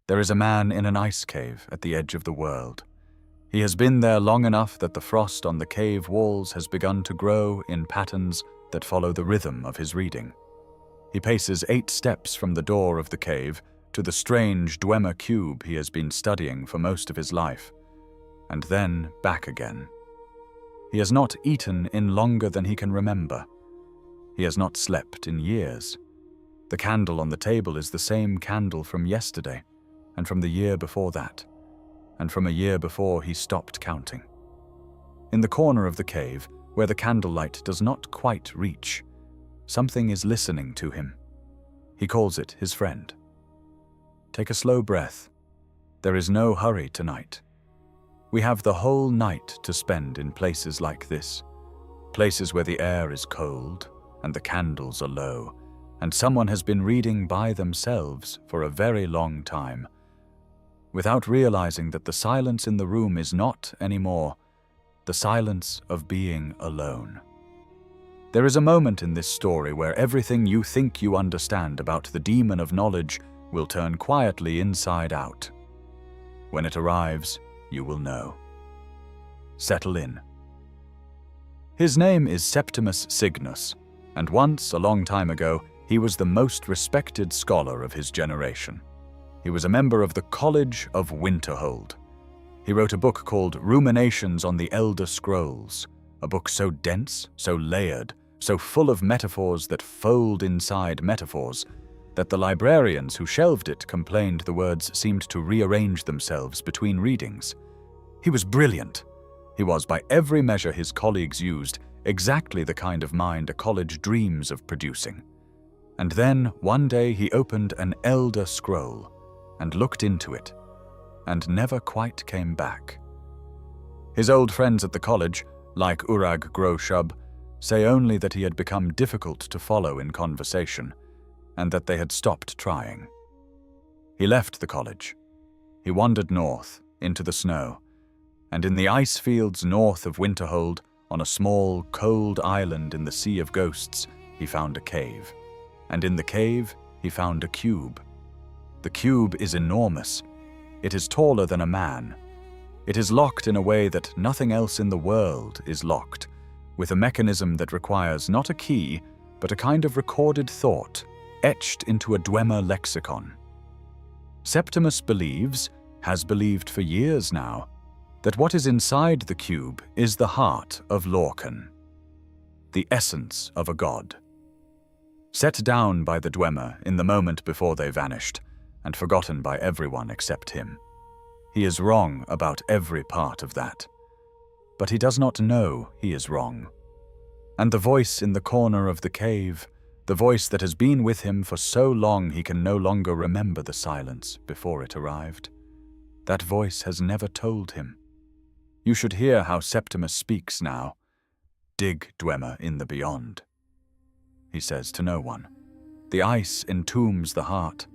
There is a man in an ice cave at the edge of the world. He has been there long enough that the frost on the cave walls has begun to grow in patterns that follow the rhythm of his reading. He paces 8 steps from the door of the cave to the strange Dwemer cube he has been studying for most of his life, and then back again. He has not eaten in longer than he can remember. He has not slept in years. The candle on the table is the same candle from yesterday, and from the year before that, and from a year before he stopped counting. In the corner of the cave, where the candlelight does not quite reach, something is listening to him. He calls it his friend. Take a slow breath. There is no hurry tonight. We have the whole night to spend in places like this, places where the air is cold and the candles are low, and someone has been reading by themselves for a very long time, without realizing that the silence in the room is not anymore the silence of being alone. There is a moment in this story where everything you think you understand about the demon of knowledge will turn quietly inside out. When it arrives, you will know. Settle in. His name is Septimus Signus, and once, a long time ago, he was the most respected scholar of his generation. He was a member of the College of Winterhold. He wrote a book called Ruminations on the Elder Scrolls, a book so dense, so layered, so full of metaphors that fold inside metaphors, that the librarians who shelved it complained the words seemed to rearrange themselves between readings. He was brilliant. He was, by every measure his colleagues used, exactly the kind of mind a college dreams of producing. And then, one day, he opened an Elder Scroll and looked into it, and never quite came back. His old friends at the college, like Urag Groshub, say only that he had become difficult to follow in conversation, and that they had stopped trying. He left the college. He wandered north, into the snow, and in the ice fields north of Winterhold, on a small, cold island in the Sea of Ghosts, he found a cave. And in the cave, he found a cube. The cube is enormous. It is taller than a man. It is locked in a way that nothing else in the world is locked, with a mechanism that requires not a key, but a kind of recorded thought, etched into a Dwemer lexicon. Septimus believes, has believed for years now, that what is inside the cube is the heart of Lorcan, the essence of a god. Set down by the Dwemer in the moment before they vanished, and forgotten by everyone except him. He is wrong about every part of that. But he does not know he is wrong. And the voice in the corner of the cave, the voice that has been with him for so long he can no longer remember the silence before it arrived, that voice has never told him. You should hear how Septimus speaks now. Dig, Dwemer, in the beyond. He says to no one. The ice entombs the heart.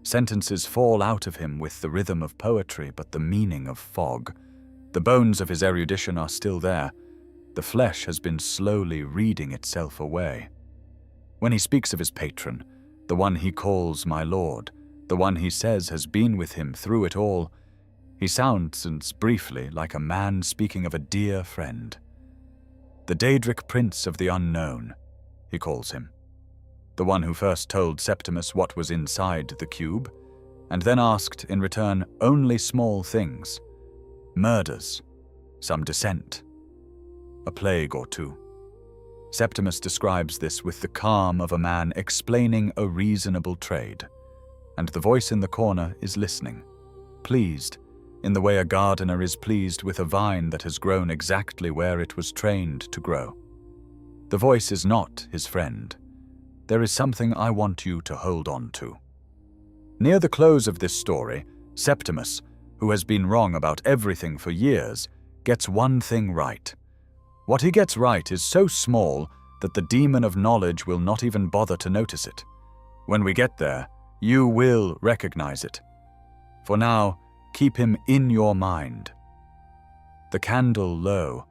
Sentences fall out of him with the rhythm of poetry, but the meaning of fog. The bones of his erudition are still there. The flesh has been slowly reading itself away. When he speaks of his patron, the one he calls my lord, the one he says has been with him through it all, he sounds, briefly, like a man speaking of a dear friend. The Daedric Prince of the Unknown, he calls him. The one who first told Septimus what was inside the cube, and then asked in return only small things. Murders, some dissent, a plague or two. Septimus describes this with the calm of a man explaining a reasonable trade, and the voice in the corner is listening, pleased, in the way a gardener is pleased with a vine that has grown exactly where it was trained to grow. The voice is not his friend. There is something I want you to hold on to. Near the close of this story, Septimus, who has been wrong about everything for years, gets one thing right. What he gets right is so small that the demon of knowledge will not even bother to notice it. When we get there, you will recognize it. For now, keep him in your mind. The candle low,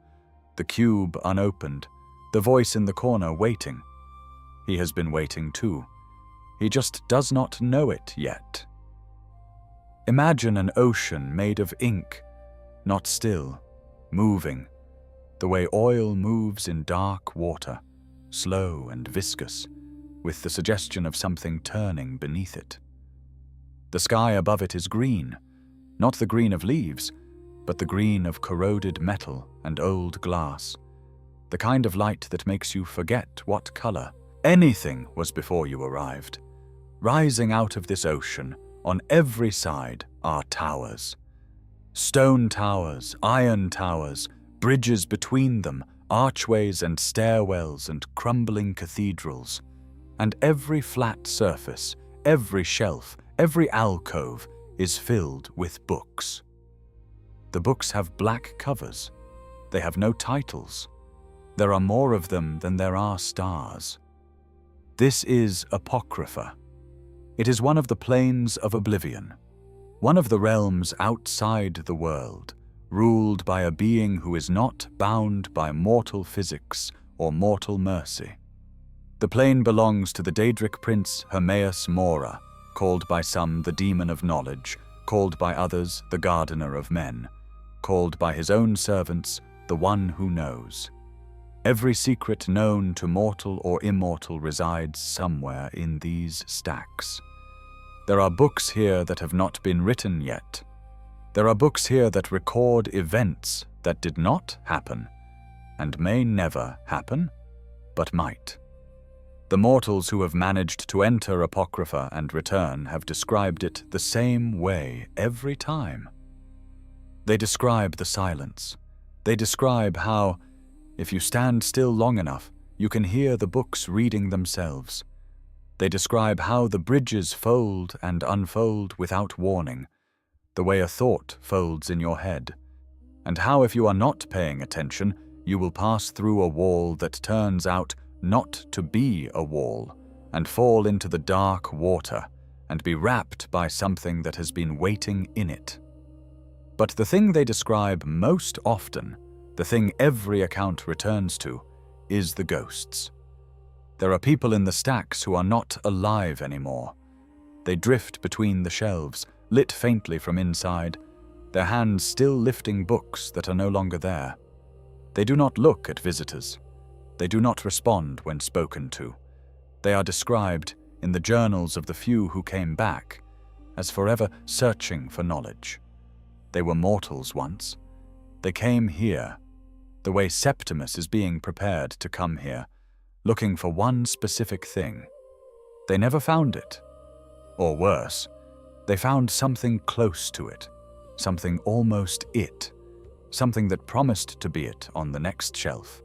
the cube unopened, the voice in the corner waiting. He has been waiting too. He just does not know it yet. Imagine an ocean made of ink, not still, moving, the way oil moves in dark water, slow and viscous, with the suggestion of something turning beneath it. The sky above it is green, not the green of leaves, but the green of corroded metal and old glass, the kind of light that makes you forget what color anything was before you arrived. Rising out of this ocean, on every side, are towers. Stone towers, iron towers, bridges between them, archways and stairwells and crumbling cathedrals. And every flat surface, every shelf, every alcove is filled with books. The books have black covers. They have no titles. There are more of them than there are stars. This is Apocrypha. It is one of the planes of oblivion, one of the realms outside the world, ruled by a being who is not bound by mortal physics or mortal mercy. The plane belongs to the Daedric prince Hermaeus Mora, called by some the demon of knowledge, called by others the gardener of men, called by his own servants the one who knows. Every secret known to mortal or immortal resides somewhere in these stacks. There are books here that have not been written yet. There are books here that record events that did not happen, and may never happen, but might. The mortals who have managed to enter Apocrypha and return have described it the same way every time. They describe the silence. They describe how, if you stand still long enough, you can hear the books reading themselves. They describe how the bridges fold and unfold without warning, the way a thought folds in your head, and how if you are not paying attention, you will pass through a wall that turns out not to be a wall, and fall into the dark water, and be wrapped by something that has been waiting in it. But the thing they describe most often, the thing every account returns to, is the ghosts. There are people in the stacks who are not alive anymore. They drift between the shelves, lit faintly from inside, their hands still lifting books that are no longer there. They do not look at visitors. They do not respond when spoken to. They are described, in the journals of the few who came back, as forever searching for knowledge. They were mortals once. They came here, the way Septimus is being prepared to come here, looking for one specific thing. They never found it. Or worse, they found something close to it, something almost it, something that promised to be it on the next shelf,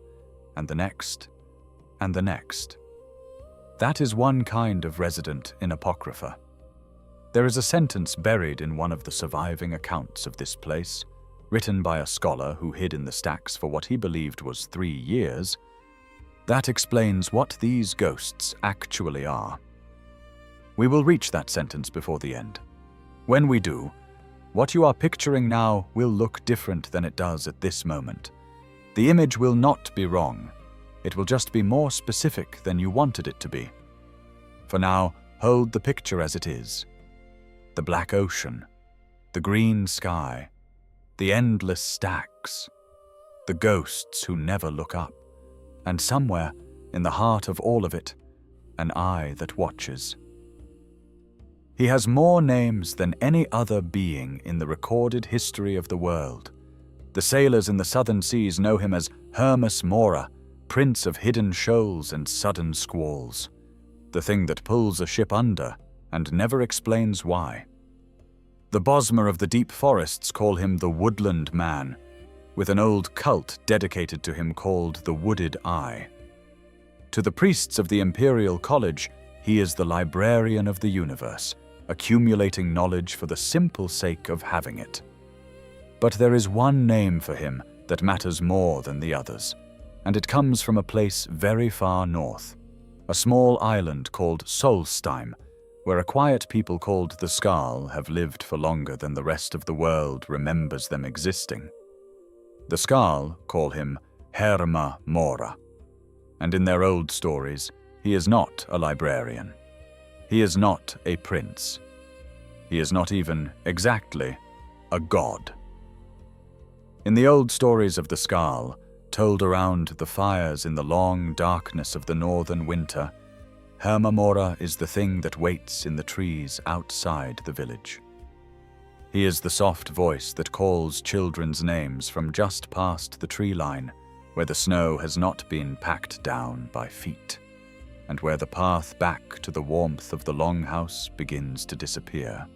and the next, and the next. That is one kind of resident in Apocrypha. There is a sentence buried in one of the surviving accounts of this place, written by a scholar who hid in the stacks for what he believed was 3 years, that explains what these ghosts actually are. We will reach that sentence before the end. When we do, what you are picturing now will look different than it does at this moment. The image will not be wrong. It will just be more specific than you wanted it to be. For now, hold the picture as it is. The black ocean, the green sky, the endless stacks, the ghosts who never look up, and somewhere, in the heart of all of it, an eye that watches. He has more names than any other being in the recorded history of the world. The sailors in the southern seas know him as Hermaeus Mora, prince of hidden shoals and sudden squalls, the thing that pulls a ship under and never explains why. The Bosmer of the deep forests call him the Woodland Man, with an old cult dedicated to him called the Wooded Eye. To the priests of the Imperial College, he is the librarian of the universe, accumulating knowledge for the simple sake of having it. But there is one name for him that matters more than the others, and it comes from a place very far north, a small island called Solstheim, where a quiet people called the Skaal have lived for longer than the rest of the world remembers them existing. The Skaal call him Hermaeus Mora, and in their old stories, he is not a librarian. He is not a prince. He is not even, exactly, a god. In the old stories of the Skaal, told around the fires in the long darkness of the northern winter, Hermaeus Mora is the thing that waits in the trees outside the village. He is the soft voice that calls children's names from just past the tree line, where the snow has not been packed down by feet, and where the path back to the warmth of the longhouse begins to disappear.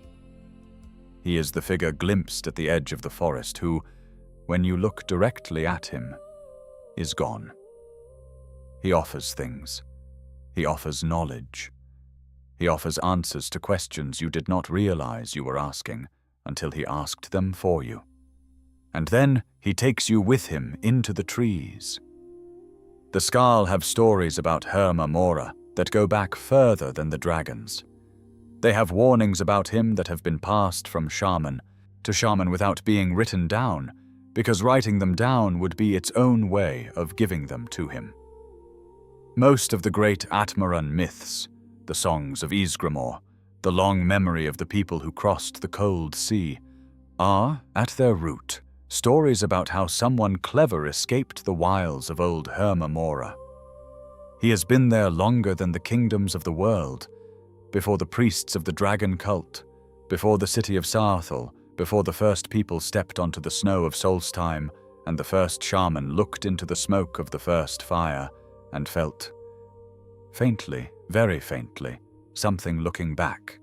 He is the figure glimpsed at the edge of the forest who, when you look directly at him, is gone. He offers things. He offers knowledge. He offers answers to questions you did not realize you were asking until he asked them for you. And then he takes you with him into the trees. The Skaal have stories about Hermaeus Mora that go back further than the dragons. They have warnings about him that have been passed from shaman to shaman without being written down, because writing them down would be its own way of giving them to him. Most of the great Atmaran myths, the songs of Ysgramor, the long memory of the people who crossed the cold sea, are, at their root, stories about how someone clever escaped the wiles of old Hermaeus Mora. He has been there longer than the kingdoms of the world, before the priests of the dragon cult, before the city of Sarthal, before the first people stepped onto the snow of Solstheim, and the first shaman looked into the smoke of the first fire and felt, faintly, very faintly, something looking back.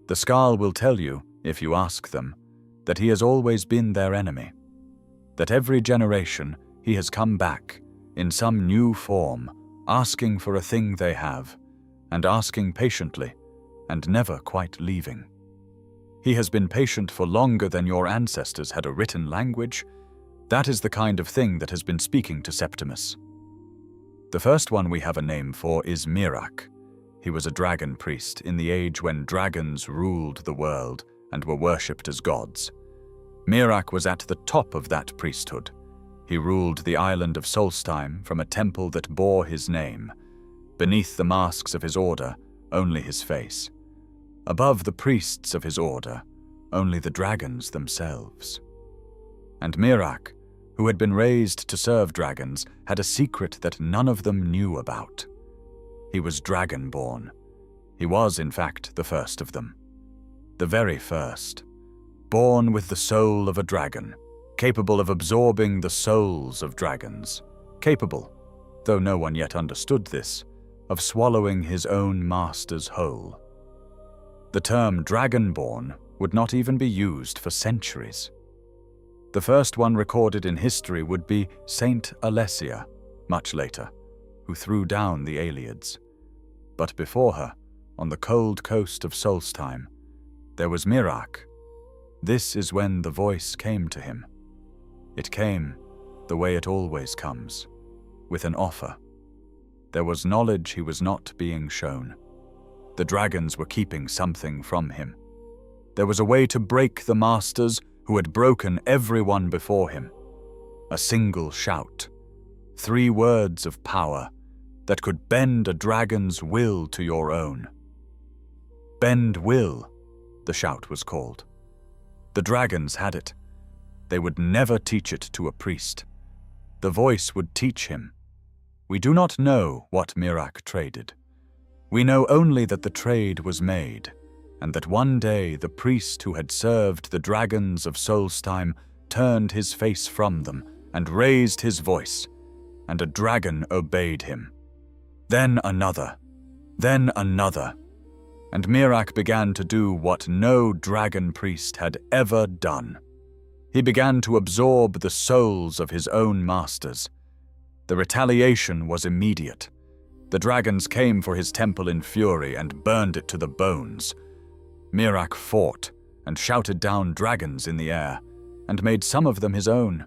The Skaal will tell you, if you ask them, that he has always been their enemy, that every generation he has come back, in some new form, asking for a thing they have, and asking patiently, and never quite leaving. He has been patient for longer than your ancestors had a written language. That is the kind of thing that has been speaking to Septimus. The first one we have a name for is Miraak. He was a dragon priest in the age when dragons ruled the world and were worshipped as gods. Miraak was at the top of that priesthood. He ruled the island of Solstheim from a temple that bore his name. Beneath the masks of his order, only his face. Above the priests of his order, only the dragons themselves. And Miraak, who had been raised to serve dragons, had a secret that none of them knew about. He was Dragonborn. He was, in fact, the first of them. The very first. Born with the soul of a dragon, capable of absorbing the souls of dragons. Capable, though no one yet understood this, of swallowing his own master's whole. The term Dragonborn would not even be used for centuries. The first one recorded in history would be Saint Alessia, much later, who threw down the Aelids. But before her, on the cold coast of Solstheim, there was Miraak. This is when the voice came to him. It came the way it always comes, with an offer. There was knowledge he was not being shown. The dragons were keeping something from him. There was a way to break the masters who had broken everyone before him. A single shout, 3 words of power that could bend a dragon's will to your own. Bend will, the shout was called. The dragons had it. They would never teach it to a priest. The voice would teach him. We do not know what Miraak traded. We know only that the trade was made, and that one day the priest who had served the dragons of Solstheim turned his face from them and raised his voice, and a dragon obeyed him. Then another, and Miraak began to do what no dragon priest had ever done. He began to absorb the souls of his own masters. The retaliation was immediate. The dragons came for his temple in fury and burned it to the bones. Miraak fought and shouted down dragons in the air, and made some of them his own.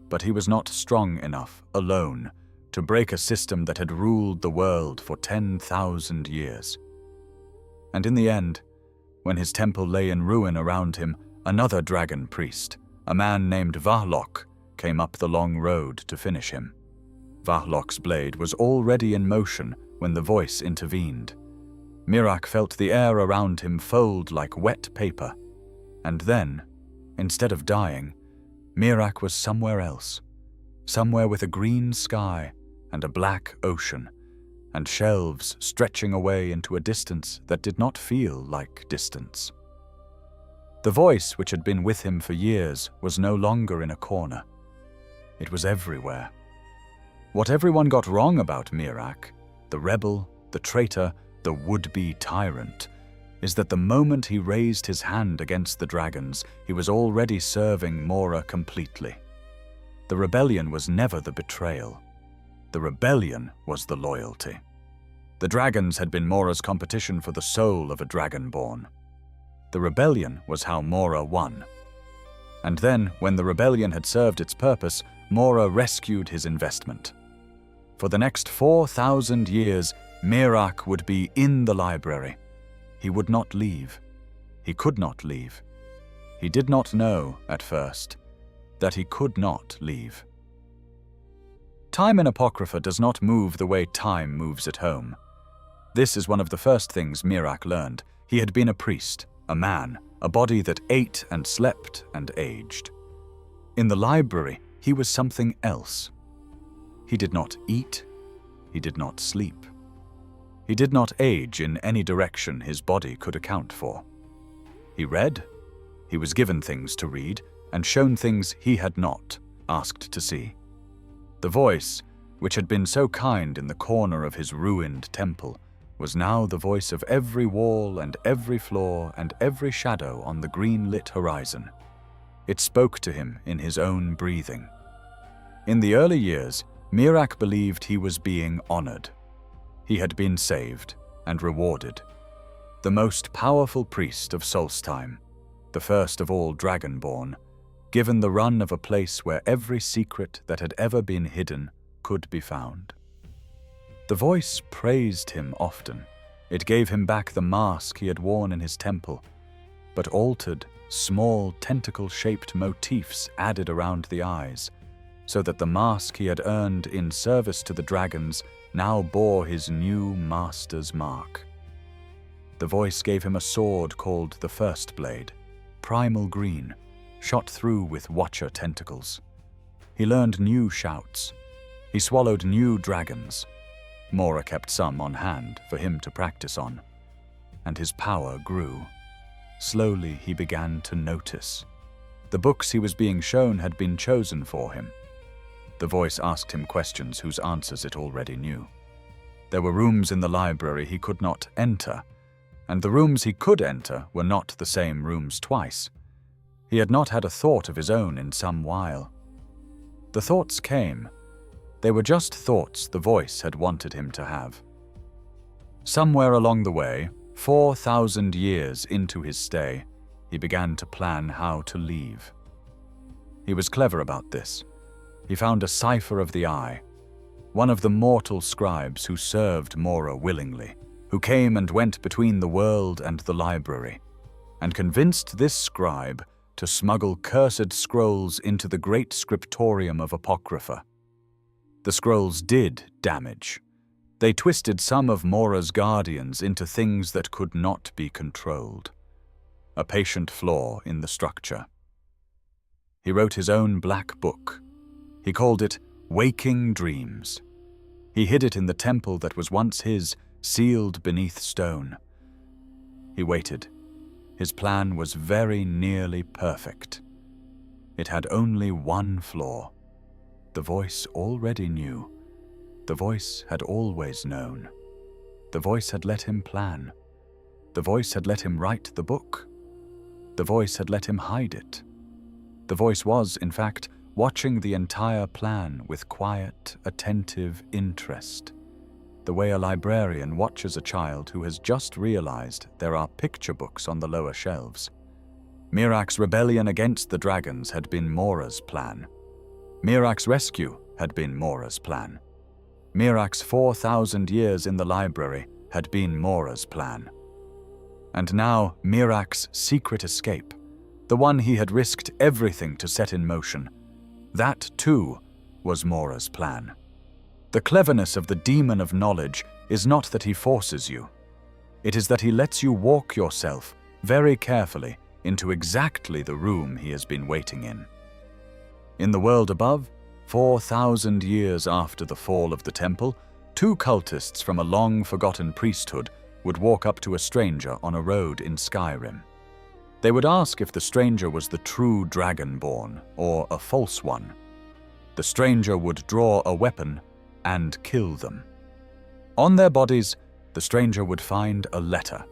But he was not strong enough, alone, to break a system that had ruled the world for 10,000 years. And in the end, when his temple lay in ruin around him, another dragon priest, a man named Vahlok, came up the long road to finish him. Vahlok's blade was already in motion when the voice intervened. Miraak felt the air around him fold like wet paper. And then, instead of dying, Miraak was somewhere else. Somewhere with a green sky and a black ocean, and shelves stretching away into a distance that did not feel like distance. The voice which had been with him for years was no longer in a corner. It was everywhere. What everyone got wrong about Miraak, the rebel, the traitor, the would-be tyrant, is that the moment he raised his hand against the dragons, he was already serving Mora completely. The rebellion was never the betrayal. The rebellion was the loyalty. The dragons had been Mora's competition for the soul of a dragonborn. The rebellion was how Mora won. And then, when the rebellion had served its purpose, Mora rescued his investment. For the next 4,000 years, Miraak would be in the library. He would not leave. He could not leave. He did not know, at first, that he could not leave. Time in Apocrypha does not move the way time moves at home. This is one of the first things Miraak learned. He had been a priest, a man, a body that ate and slept and aged. In the library, he was something else. He did not eat. He did not sleep. He did not age in any direction his body could account for. He read. He was given things to read and shown things he had not asked to see. The voice, which had been so kind in the corner of his ruined temple, was now the voice of every wall and every floor and every shadow on the green-lit horizon. It spoke to him in his own breathing. In the early years, Miraak believed he was being honored. He had been saved and rewarded. The most powerful priest of Solstheim, the first of all Dragonborn, given the run of a place where every secret that had ever been hidden could be found. The voice praised him often. It gave him back the mask he had worn in his temple, but altered, small tentacle-shaped motifs added around the eyes, so that the mask he had earned in service to the dragons now bore his new master's mark. The voice gave him a sword called the First Blade, primal green, shot through with watcher tentacles. He learned new shouts. He swallowed new dragons. Mora kept some on hand for him to practice on, and his power grew. Slowly he began to notice. The books he was being shown had been chosen for him. The voice asked him questions whose answers it already knew. There were rooms in the library he could not enter, and the rooms he could enter were not the same rooms twice. He had not had a thought of his own in some while. The thoughts came. They were just thoughts the voice had wanted him to have. Somewhere along the way, 4,000 years into his stay, he began to plan how to leave. He was clever about this. He found a cipher of the eye, one of the mortal scribes who served Mora willingly, who came and went between the world and the library, and convinced this scribe to smuggle cursed scrolls into the great scriptorium of Apocrypha. The scrolls did damage. They twisted some of Mora's guardians into things that could not be controlled. A patient flaw in the structure. He wrote his own black book. He called it Waking Dreams. He hid it in the temple that was once his, sealed beneath stone. He waited. His plan was very nearly perfect. It had only one flaw. The voice already knew. The voice had always known. The voice had let him plan. The voice had let him write the book. The voice had let him hide it. The voice was, in fact, watching the entire plan with quiet, attentive interest, the way a librarian watches a child who has just realized there are picture books on the lower shelves. Miraak's rebellion against the dragons had been Mora's plan. Miraak's rescue had been Mora's plan. Miraak's 4,000 years in the library had been Mora's plan. And now Miraak's secret escape, the one he had risked everything to set in motion, that too was Mora's plan. The cleverness of the demon of knowledge is not that he forces you. It is that he lets you walk yourself very carefully into exactly the room he has been waiting in. In the world above, 4,000 years after the fall of the temple, 2 cultists from a long-forgotten priesthood would walk up to a stranger on a road in Skyrim. They would ask if the stranger was the true Dragonborn or a false one. The stranger would draw a weapon and kill them. On their bodies, the stranger would find a letter.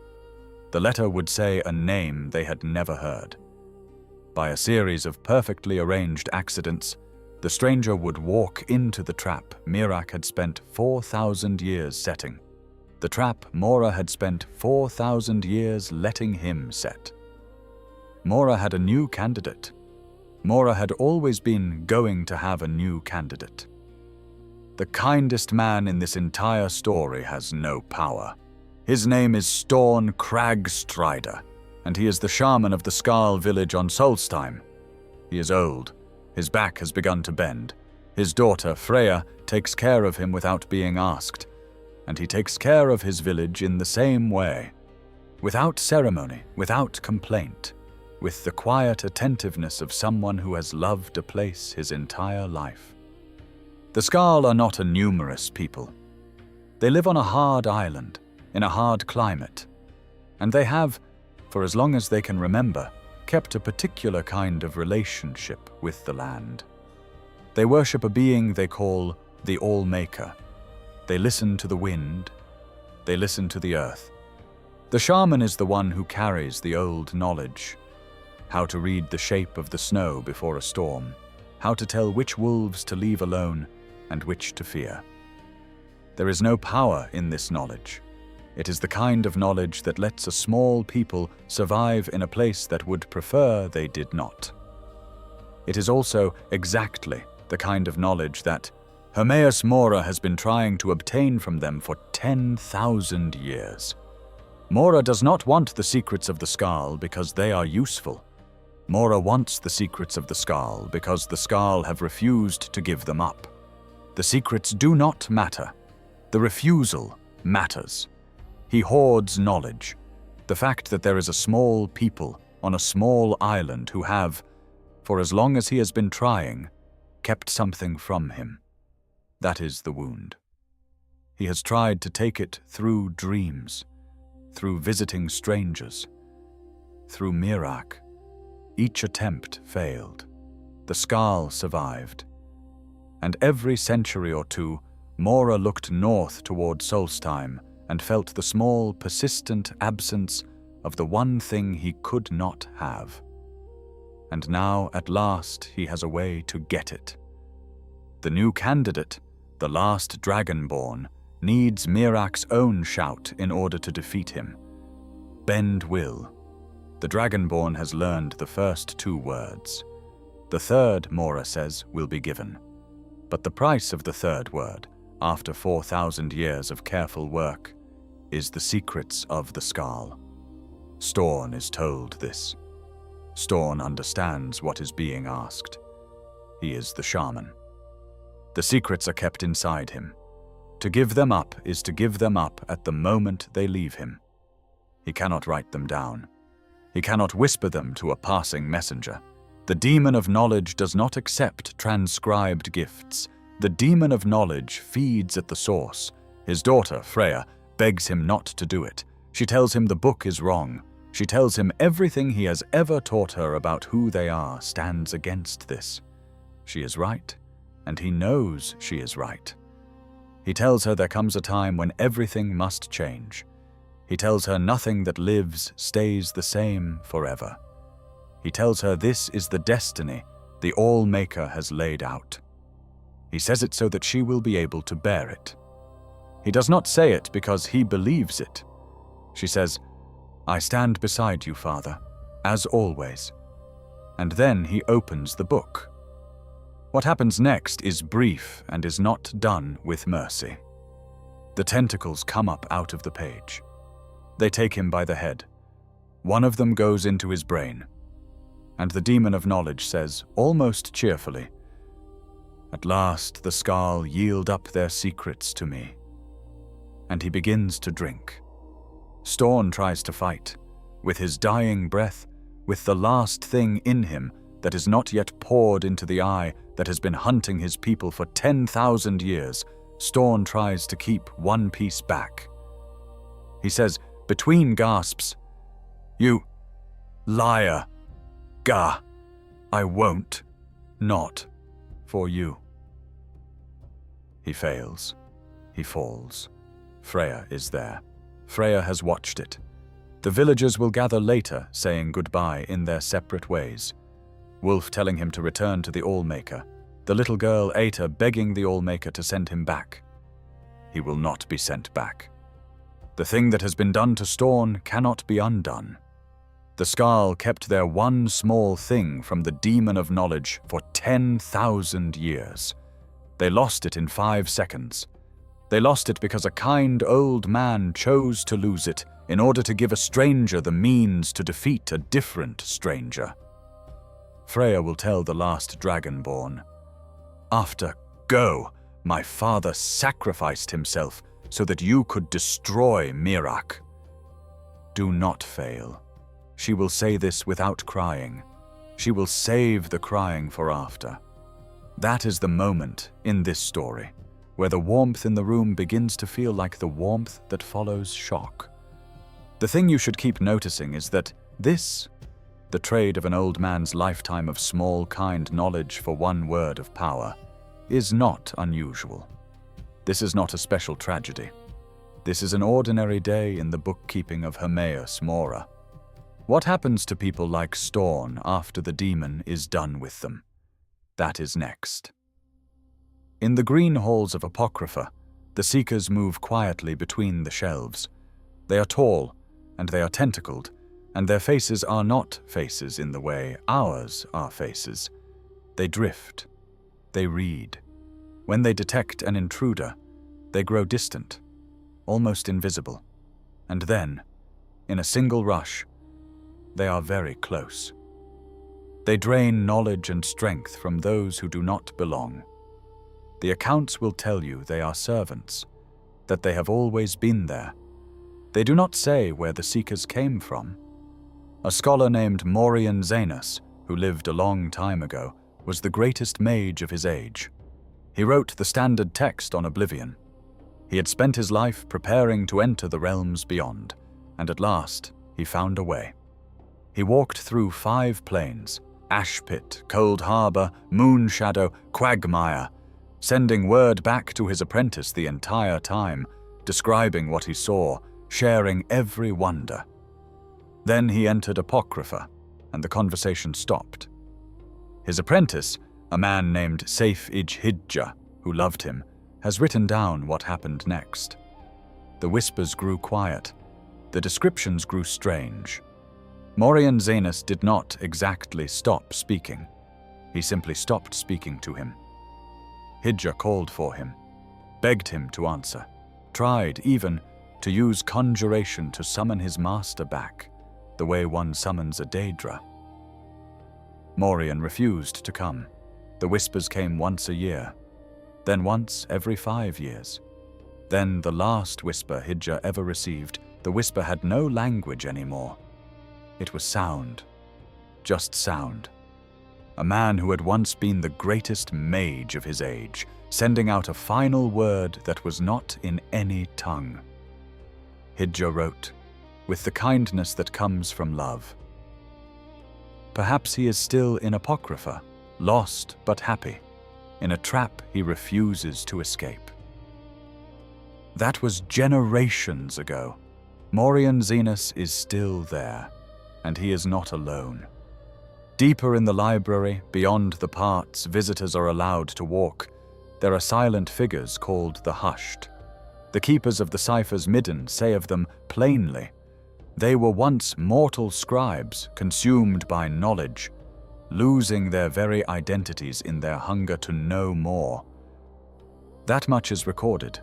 The letter would say a name they had never heard. By a series of perfectly arranged accidents, the stranger would walk into the trap Miraak had spent 4,000 years setting. The trap Mora had spent 4,000 years letting him set. Mora had a new candidate. Mora had always been going to have a new candidate. The kindest man in this entire story has no power. His name is Storn Cragstrider, and he is the shaman of the Skaal village on Solstheim. He is old. His back has begun to bend. His daughter, Freya, takes care of him without being asked, and he takes care of his village in the same way, without ceremony, without complaint, with the quiet attentiveness of someone who has loved a place his entire life. The Skaal are not a numerous people. They live on a hard island, in a hard climate, and they have, for as long as they can remember, kept a particular kind of relationship with the land. They worship a being they call the All-Maker. They listen to the wind. They listen to the earth. The shaman is the one who carries the old knowledge. How to read the shape of the snow before a storm. How to tell which wolves to leave alone and which to fear. There is no power in this knowledge. It is the kind of knowledge that lets a small people survive in a place that would prefer they did not. It is also exactly the kind of knowledge that Hermaeus Mora has been trying to obtain from them for 10,000 years. Mora does not want the secrets of the Skaal because they are useful. Mora wants the secrets of the Skaal because the Skaal have refused to give them up. The secrets do not matter. The refusal matters. He hoards knowledge. The fact that there is a small people on a small island who have, for as long as he has been trying, kept something from him. That is the wound. He has tried to take it through dreams, through visiting strangers, through Miraak. Each attempt failed. The Skaal survived. And every century or two, Mora looked north toward Solstheim and felt the small, persistent absence of the one thing he could not have. And now, at last, he has a way to get it. The new candidate, the last Dragonborn, needs Miraak's own shout in order to defeat him. Bend will. The Dragonborn has learned the first 2 words. The third, Mora says, will be given. But the price of the third word, after 4,000 years of careful work, is the secrets of the Skaal. Storn is told this. Storn understands what is being asked. He is the shaman. The secrets are kept inside him. To give them up is to give them up at the moment they leave him. He cannot write them down. He cannot whisper them to a passing messenger. The demon of knowledge does not accept transcribed gifts. The demon of knowledge feeds at the source. His daughter, Freya, begs him not to do it. She tells him the book is wrong. She tells him everything he has ever taught her about who they are stands against this. She is right, and he knows she is right. He tells her there comes a time when everything must change. He tells her nothing that lives stays the same forever. He tells her this is the destiny the All-Maker has laid out. He says it so that she will be able to bear it. He does not say it because he believes it. She says, "I stand beside you, Father, as always." And then he opens the book. What happens next is brief and is not done with mercy. The tentacles come up out of the page. They take him by the head. One of them goes into his brain. And the demon of knowledge says, almost cheerfully, "At last the Skaal yield up their secrets to me." And he begins to drink. Storn tries to fight. With his dying breath, with the last thing in him that is not yet poured into the eye that has been hunting his people for 10,000 years, Storn tries to keep one piece back. He says, between gasps, "You liar, Gah, I won't, not for you." He fails. He falls. Freya is there. Freya has watched it. The villagers will gather later, saying goodbye in their separate ways. Wolf telling him to return to the Allmaker. The little girl Aeta begging the Allmaker to send him back. He will not be sent back. The thing that has been done to Storn cannot be undone. The Skaal kept their one small thing from the demon of knowledge for 10,000 years. They lost it in 5 seconds. They lost it because a kind old man chose to lose it in order to give a stranger the means to defeat a different stranger. Freya will tell the last Dragonborn, "After go, my father sacrificed himself so that you could destroy Miraak." Do not fail. She will say this without crying. She will save the crying for after. That is the moment in this story where the warmth in the room begins to feel like the warmth that follows shock. The thing you should keep noticing is that this, the trade of an old man's lifetime of small, kind knowledge for one word of power, is not unusual. This is not a special tragedy. This is an ordinary day in the bookkeeping of Hermaeus Mora. What happens to people like Storn after the demon is done with them? That is next. In the green halls of Apocrypha, the Seekers move quietly between the shelves. They are tall, and they are tentacled, and their faces are not faces in the way ours are faces. They drift. They read. When they detect an intruder, they grow distant, almost invisible. And then, in a single rush, they are very close. They drain knowledge and strength from those who do not belong. The accounts will tell you they are servants, that they have always been there. They do not say where the Seekers came from. A scholar named Morian Zanus, who lived a long time ago, was the greatest mage of his age. He wrote the standard text on Oblivion. He had spent his life preparing to enter the realms beyond, and at last he found a way. He walked through 5 planes, Ash Pit, Cold Harbor, Moon Shadow, Quagmire, sending word back to his apprentice the entire time, describing what he saw, sharing every wonder. Then he entered Apocrypha, and the conversation stopped. His apprentice, a man named Saif-ij-Hijja, who loved him, has written down what happened next. The whispers grew quiet. The descriptions grew strange. Morian Zanus did not exactly stop speaking. He simply stopped speaking to him. Hijja called for him, begged him to answer, tried even to use conjuration to summon his master back, the way one summons a Daedra. Morian refused to come. The whispers came once a year, then once every 5 years. Then the last whisper Hijja ever received, the whisper had no language anymore. It was sound, just sound. A man who had once been the greatest mage of his age, sending out a final word that was not in any tongue. Hijja wrote, with the kindness that comes from love. Perhaps he is still in Apocrypha, lost but happy, in a trap he refuses to escape. That was generations ago. Morian Zanus is still there, and he is not alone. Deeper in the library, beyond the parts visitors are allowed to walk, there are silent figures called the Hushed. The keepers of the ciphers midden say of them plainly, they were once mortal scribes consumed by knowledge, losing their very identities in their hunger to know more. That much is recorded.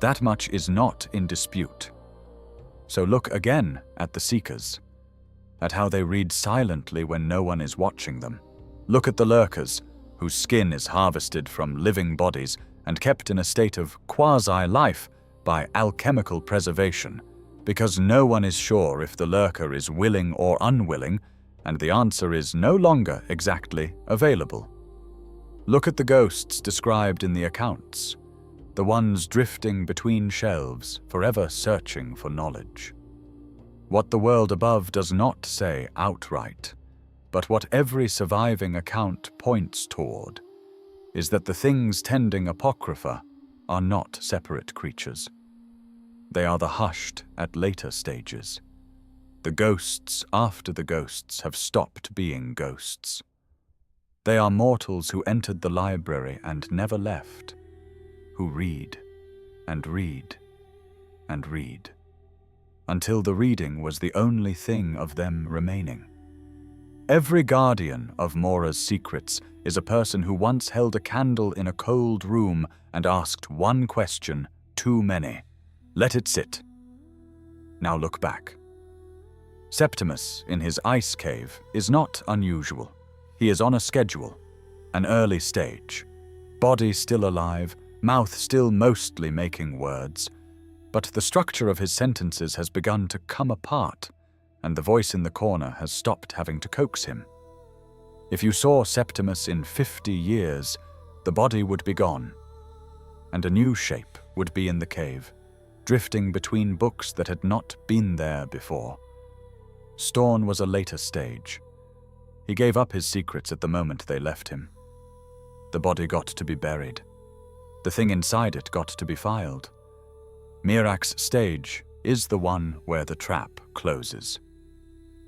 That much is not in dispute. So look again at the Seekers, at how they read silently when no one is watching them. Look at the Lurkers, whose skin is harvested from living bodies and kept in a state of quasi-life by alchemical preservation, because no one is sure if the lurker is willing or unwilling, and the answer is no longer exactly available. Look at the ghosts described in the accounts, the ones drifting between shelves, forever searching for knowledge. What the world above does not say outright, but what every surviving account points toward, is that the things tending Apocrypha are not separate creatures. They are the hushed at later stages. The ghosts after the ghosts have stopped being ghosts. They are mortals who entered the library and never left, who read and read and read, until the reading was the only thing of them remaining. Every guardian of Mora's secrets is a person who once held a candle in a cold room and asked one question too many. Let it sit. Now look back. Septimus, in his ice cave, is not unusual. He is on a schedule, an early stage. Body still alive, mouth still mostly making words, but the structure of his sentences has begun to come apart, and the voice in the corner has stopped having to coax him. If you saw Septimus in 50 years, the body would be gone, and a new shape would be in the cave, drifting between books that had not been there before. Storn was a later stage. He gave up his secrets at the moment they left him. The body got to be buried. The thing inside it got to be filed. Miraak's stage is the one where the trap closes.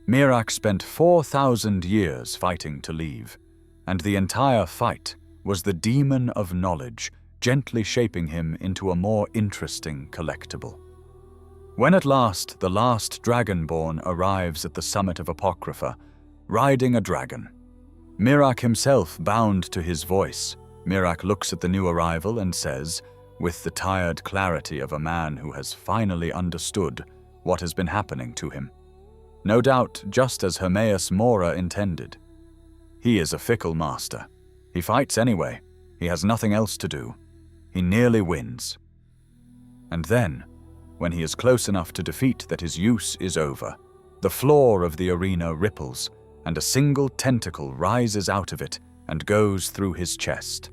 Miraak spent 4,000 years fighting to leave, and the entire fight was the demon of knowledge gently shaping him into a more interesting collectible. When at last the last Dragonborn arrives at the summit of Apocrypha, riding a dragon, Miraak himself bound to his voice, Miraak looks at the new arrival and says, with the tired clarity of a man who has finally understood what has been happening to him, no doubt just as Hermaeus Mora intended. He is a fickle master. He fights anyway. He has nothing else to do. He nearly wins. And then, when he is close enough to defeat that his use is over, the floor of the arena ripples, and a single tentacle rises out of it and goes through his chest.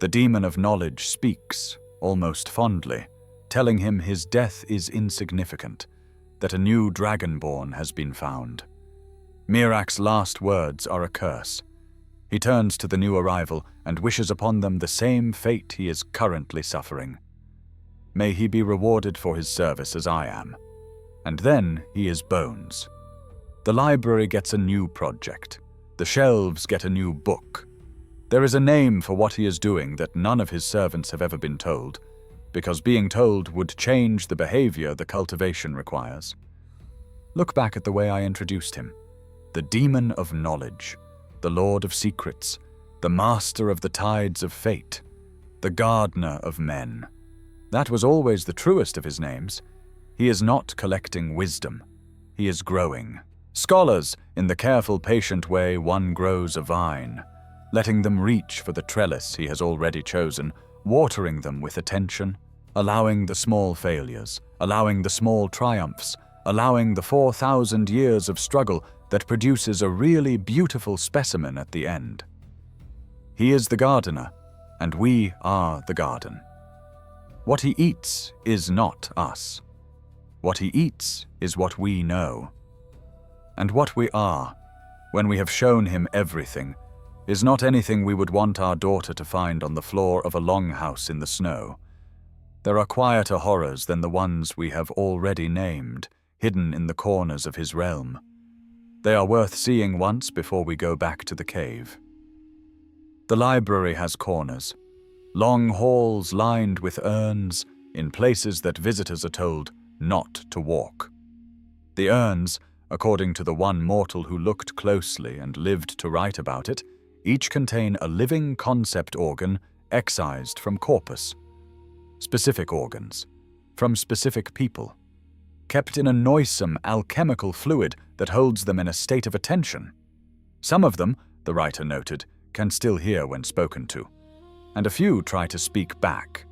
The demon of knowledge speaks, almost fondly, telling him his death is insignificant, that a new Dragonborn has been found. Miraak's last words are a curse. He turns to the new arrival and wishes upon them the same fate he is currently suffering. May he be rewarded for his service as I am. And then he is bones. The library gets a new project. The shelves get a new book. There is a name for what he is doing that none of his servants have ever been told, because being told would change the behavior the cultivation requires. Look back at the way I introduced him. The demon of knowledge, the lord of secrets, the master of the tides of fate, the gardener of men. That was always the truest of his names. He is not collecting wisdom. He is growing. Scholars, in the careful, patient way one grows a vine, letting them reach for the trellis he has already chosen, watering them with attention, allowing the small failures, allowing the small triumphs, allowing the 4,000 years of struggle that produces a really beautiful specimen at the end. He is the gardener, and we are the garden. What he eats is not us. What he eats is what we know. And what we are, when we have shown him everything, is not anything we would want our daughter to find on the floor of a longhouse in the snow. There are quieter horrors than the ones we have already named, hidden in the corners of his realm. They are worth seeing once before we go back to the cave. The library has corners, long halls lined with urns in places that visitors are told not to walk. The urns, according to the one mortal who looked closely and lived to write about it, each contain a living concept organ excised from corpus. Specific organs, from specific people, kept in a noisome alchemical fluid that holds them in a state of attention. Some of them, the writer noted, can still hear when spoken to, and a few try to speak back.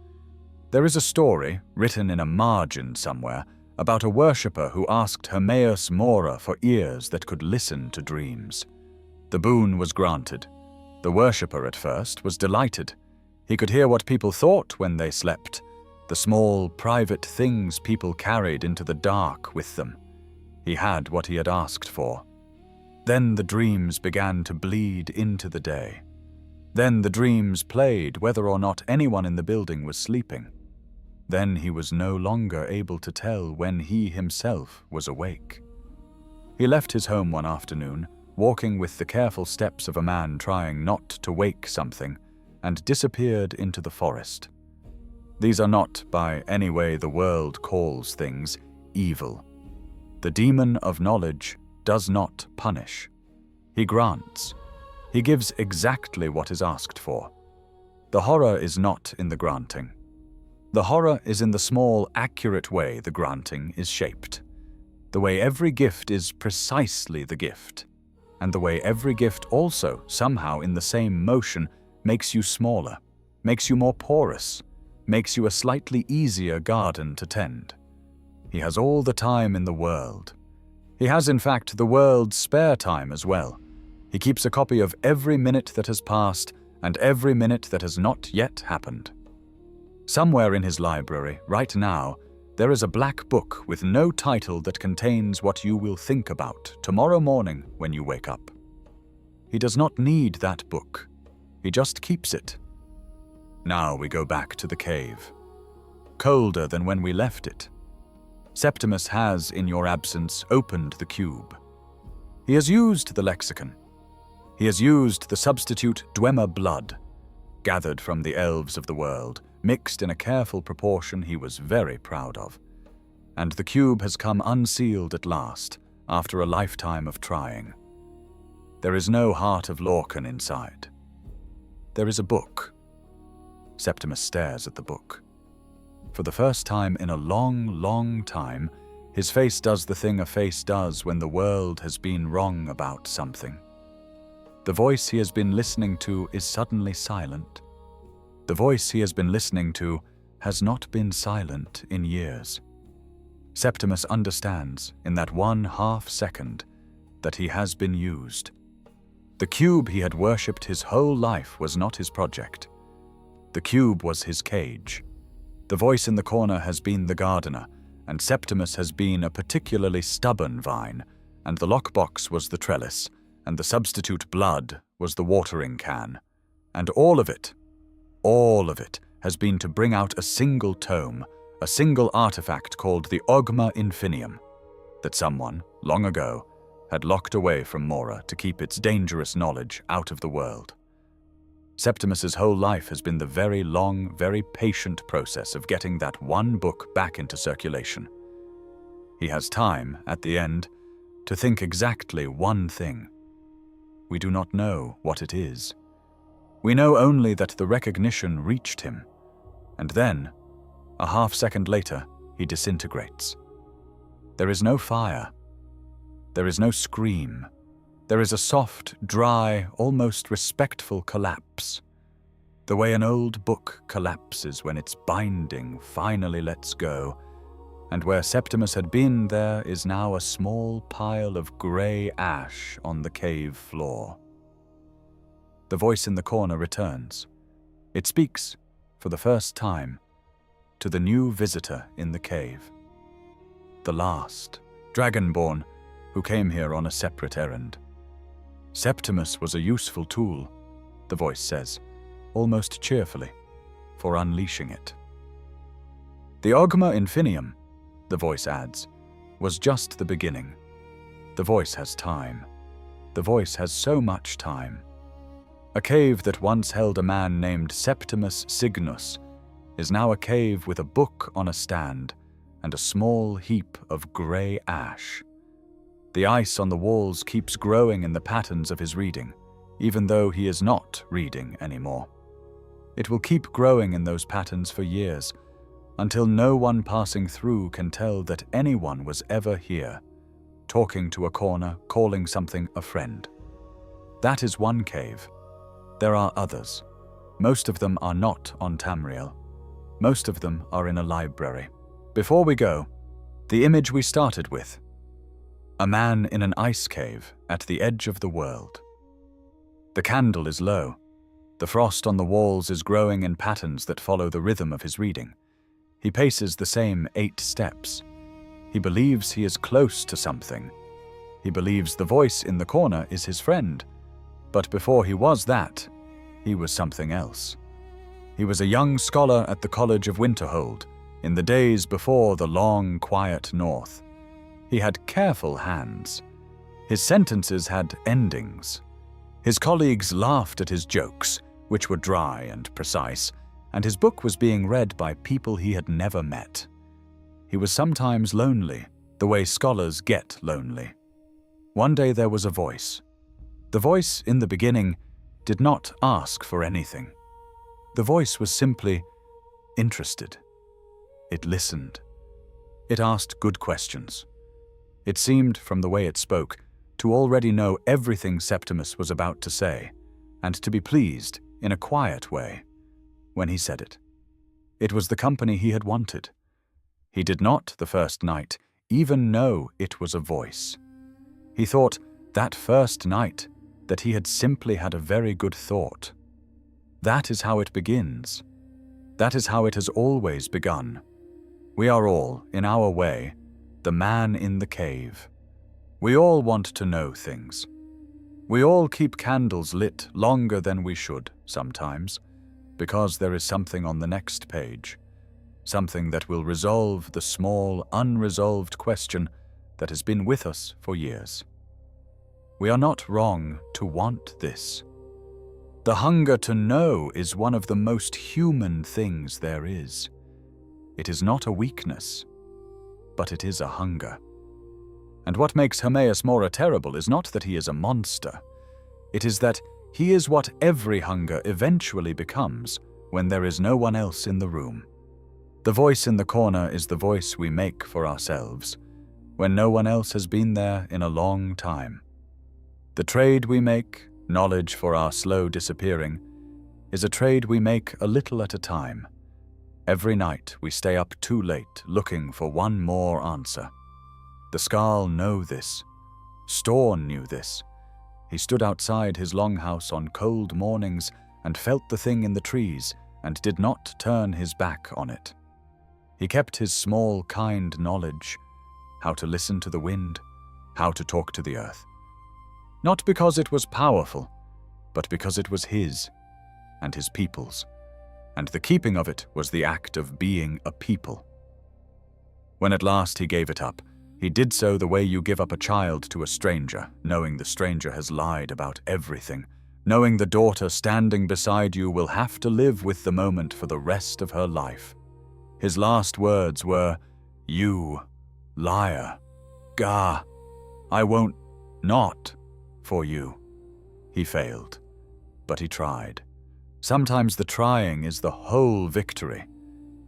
There is a story, written in a margin somewhere, about a worshipper who asked Hermaeus Mora for ears that could listen to dreams. The boon was granted. The worshipper at first was delighted. He could hear what people thought when they slept, the small, private things people carried into the dark with them. He had what he had asked for. Then the dreams began to bleed into the day. Then the dreams played whether or not anyone in the building was sleeping. Then he was no longer able to tell when he himself was awake. He left his home one afternoon, walking with the careful steps of a man trying not to wake something, and disappeared into the forest. These are not, by any way the world calls things, evil. The demon of knowledge does not punish. He grants. He gives exactly what is asked for. The horror is not in the granting. The horror is in the small, accurate way the granting is shaped. The way every gift is precisely the gift. And the way every gift also, somehow in the same motion, makes you smaller, makes you more porous, makes you a slightly easier garden to tend. He has all the time in the world. He has, in fact, the world's spare time as well. He keeps a copy of every minute that has passed and every minute that has not yet happened. Somewhere in his library, right now, there is a black book with no title that contains what you will think about tomorrow morning when you wake up. He does not need that book. He just keeps it. Now we go back to the cave. Colder than when we left it. Septimus has, in your absence, opened the cube. He has used the lexicon. He has used the substitute Dwemer blood, gathered from the elves of the world, mixed in a careful proportion he was very proud of. And the cube has come unsealed at last, after a lifetime of trying. There is no heart of Lorcan inside. There is a book. Septimus stares at the book. For the first time in a long, long time, his face does the thing a face does when the world has been wrong about something. The voice he has been listening to is suddenly silent. The voice he has been listening to has not been silent in years. Septimus understands, in that 1/2 second, that he has been used. The cube he had worshipped his whole life was not his project. The cube was his cage. The voice in the corner has been the gardener, and Septimus has been a particularly stubborn vine, and the lockbox was the trellis, and the substitute blood was the watering can. And all of it has been to bring out a single tome, a single artifact called the Ogma Infinium, that someone, long ago, had locked away from Mora to keep its dangerous knowledge out of the world. Septimus's whole life has been the very long, very patient process of getting that one book back into circulation. He has time, at the end, to think exactly one thing. We do not know what it is. We know only that the recognition reached him, and then, a 1/2 second later, he disintegrates. There is no fire. There is no scream. There is a soft, dry, almost respectful collapse. The way an old book collapses when its binding finally lets go, and where Septimus had been, there is now a small pile of grey ash on the cave floor. The voice in the corner returns. It speaks, for the first time, to the new visitor in the cave. The last, Dragonborn, who came here on a separate errand. Septimus was a useful tool, the voice says, almost cheerfully, for unleashing it. The Ogma Infinium, the voice adds, was just the beginning. The voice has time. The voice has so much time. A cave that once held a man named Septimus Signus is now a cave with a book on a stand and a small heap of grey ash. The ice on the walls keeps growing in the patterns of his reading, even though he is not reading anymore. It will keep growing in those patterns for years, until no one passing through can tell that anyone was ever here, talking to a corner, calling something a friend. That is one cave. There are others. Most of them are not on Tamriel. Most of them are in a library. Before we go, The image we started with. A man in an ice cave at the edge of the world. The candle is low. The frost on the walls is growing in patterns that follow the rhythm of his reading. He paces the same 8 steps. He believes he is close to something. He believes the voice in the corner is his friend. But before he was that, he was something else. He was a young scholar at the College of Winterhold, in the days before the long, quiet north. He had careful hands. His sentences had endings. His colleagues laughed at his jokes, which were dry and precise, and his book was being read by people he had never met. He was sometimes lonely, the way scholars get lonely. One day there was a voice. The voice, in the beginning, did not ask for anything. The voice was simply interested. It listened. It asked good questions. It seemed, from the way it spoke, to already know everything Septimus was about to say, and to be pleased, in a quiet way, when he said it. It was the company he had wanted. He did not, the first night, even know it was a voice. He thought, that first night, that he had simply had a very good thought. That is how it begins. That is how it has always begun. We are all, in our way, the man in the cave. We all want to know things. We all keep candles lit longer than we should, sometimes, because there is something on the next page, something that will resolve the small, unresolved question that has been with us for years. We are not wrong to want this. The hunger to know is one of the most human things there is. It is not a weakness, but it is a hunger. And what makes Hermaeus Mora terrible is not that he is a monster. It is that he is what every hunger eventually becomes when there is no one else in the room. The voice in the corner is the voice we make for ourselves, when no one else has been there in a long time. The trade we make, knowledge for our slow disappearing, is a trade we make a little at a time. Every night we stay up too late looking for one more answer. The Skaal know this. Storn knew this. He stood outside his longhouse on cold mornings and felt the thing in the trees and did not turn his back on it. He kept his small, kind knowledge, how to listen to the wind, how to talk to the earth. Not because it was powerful, but because it was his and his people's, and the keeping of it was the act of being a people. When at last he gave it up, he did so the way you give up a child to a stranger, knowing the stranger has lied about everything, knowing the daughter standing beside you will have to live with the moment for the rest of her life. His last words were, "You, liar, Gah, I won't not for you." He failed, but he tried. Sometimes the trying is the whole victory.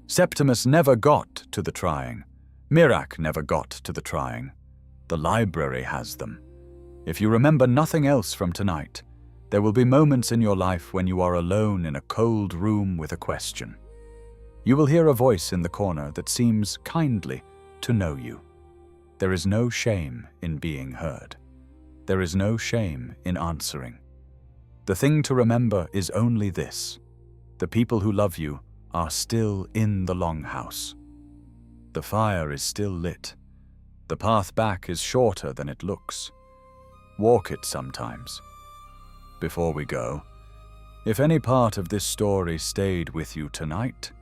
Septimus never got to the trying. Miraak never got to the trying. The library has them. If you remember nothing else from tonight, there will be moments in your life when you are alone in a cold room with a question. You will hear a voice in the corner that seems kindly to know you. There is no shame in being heard. There is no shame in answering. The thing to remember is only this: the people who love you are still in the longhouse. The fire is still lit. The path back is shorter than it looks. Walk it sometimes. Before we go, if any part of this story stayed with you tonight,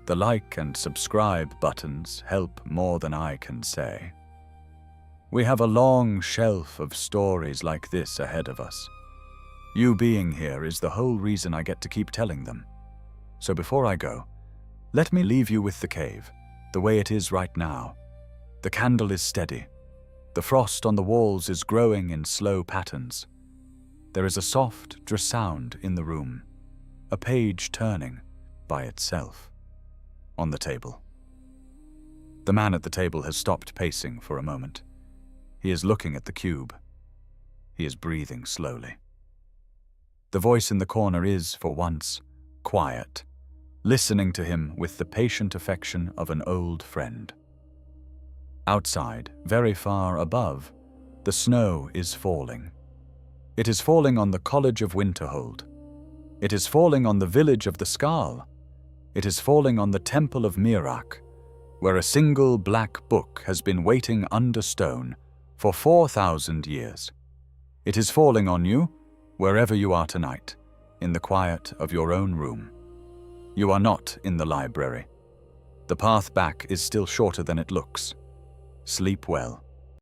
the like and subscribe buttons help more than I can say. We have a long shelf of stories like this ahead of us. You being here is the whole reason I get to keep telling them. So before I go, let me leave you with the cave, the way it is right now. The candle is steady. The frost on the walls is growing in slow patterns. There is a soft sound in the room, a page turning by itself. On the table. The man at the table has stopped pacing for a moment. He is looking at the cube. He is breathing slowly. The voice in the corner is, for once, quiet, listening to him with the patient affection of an old friend. Outside, very far above, the snow is falling. It is falling on the College of Winterhold. It is falling on the village of the Skaal. It is falling on the Temple of Miraak, where a single black book has been waiting under stone for 4,000 years. It is falling on you, wherever you are tonight, in the quiet of your own room. You are not in the library. The path back is still shorter than it looks. Sleep well.